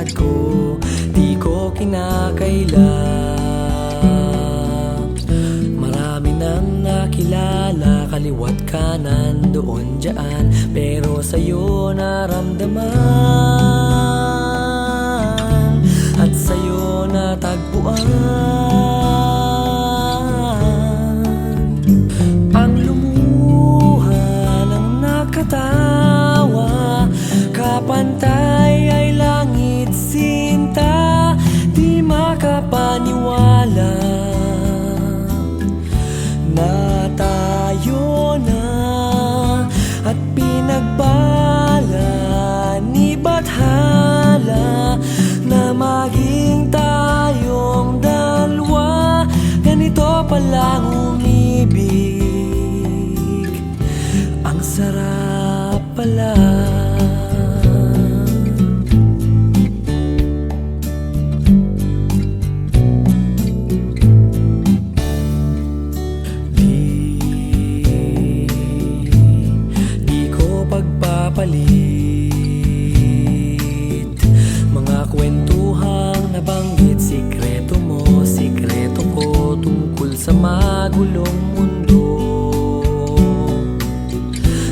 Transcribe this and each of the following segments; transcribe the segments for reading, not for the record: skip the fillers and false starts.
katulad ko, di ko kinakaila. Marami nang nakilala, kaliwat kanan, doon dyan, pero sa'yo naramdaman at sa'yo natagpuan ang lumuha ng nakatawa. Kapantay ay langit sinta, di makapaniwala na tayo na at pinagbala ni Bathala na maging tayong dalawa. Ganito palang umibig, ang sarap pala. Pagpapalit mga kwentuhang nabanggit, sikreto mo, sikreto ko, tungkol sa magulong mundo.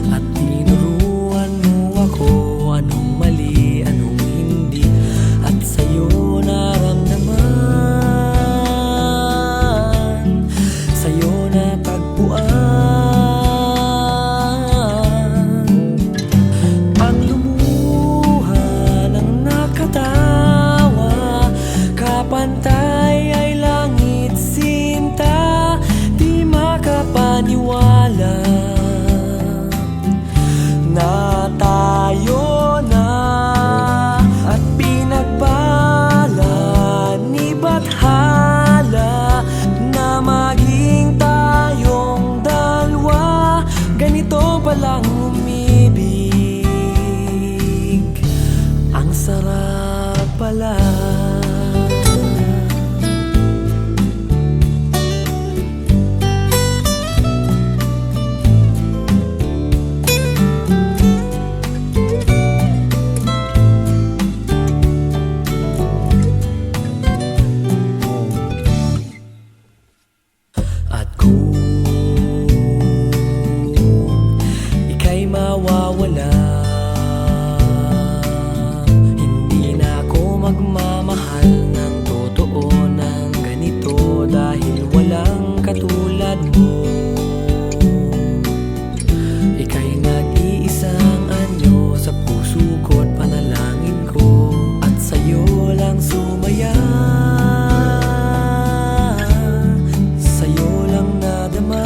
At tinuruan mo ako anong mali, anong hindi, at sa'yo naramdaman, sa'yo natagpuan pantay ay langit sinta, di makapaniwala na tayo na at pinagbala ni Bathala na maging tayong dalawa. Ganito palang umibig, ang sarap pala. Mawawala, hindi na ako magmamahal ng totoo ng ganito, dahil walang katulad mo. Ika'y nag-iisang anyo sa puso ko't panalangin ko, at sa'yo lang sumaya, sa'yo lang nadama.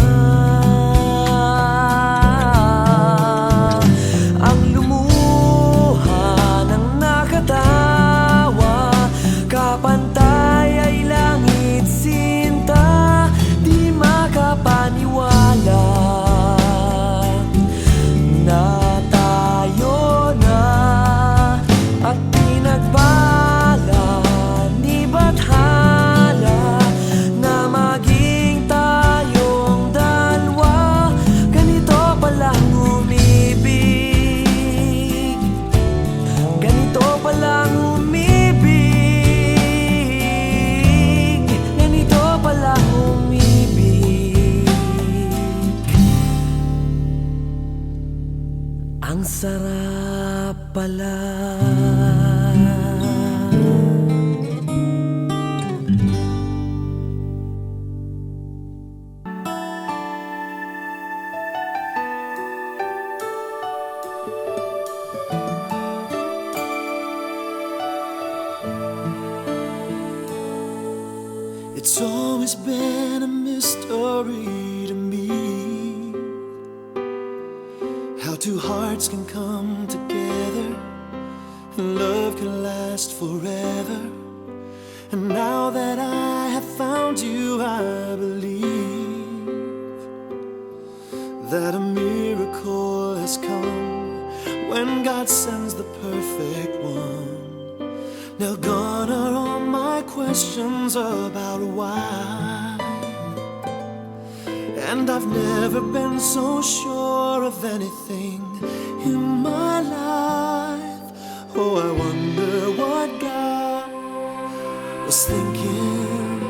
Ang sarap pala. It's always been a mystery to me how two hearts can come together and love can last forever. And now that I have found you, I believe that a miracle has come when God sends the perfect one. Now gone are all my questions about why, and I've never been so sure of anything in my life. Oh, I wonder what God was thinking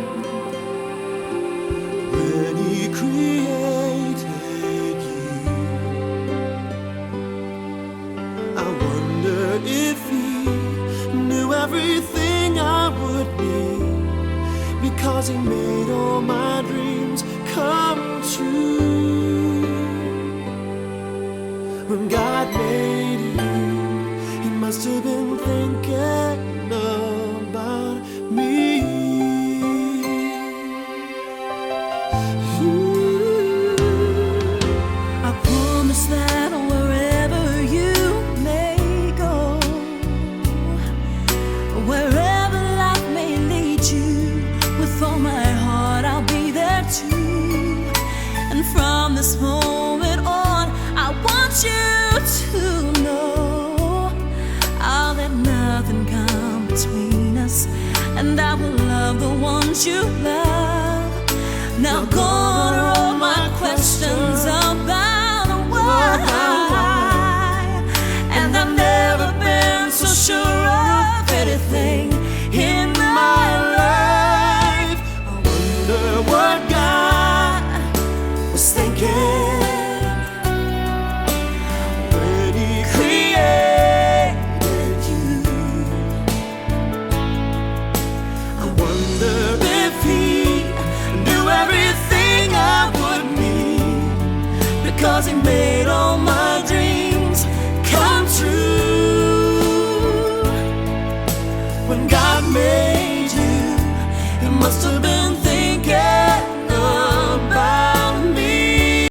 when He created you. I wonder if He knew everything I would need, because He made all my dreams come true. When God made you, He must have been thinking about me. Ooh. I promise that wherever you may go, wherever life may lead you, with all my heart I'll be there too. And from this moment on, I want you to know I'll let nothing come between us, and I will love the ones you love. Now go on, all my questions about why, and I've never been so sure of anything in my life. I wonder what God was thinking when He created you. I wonder if He knew everything I would need, because He made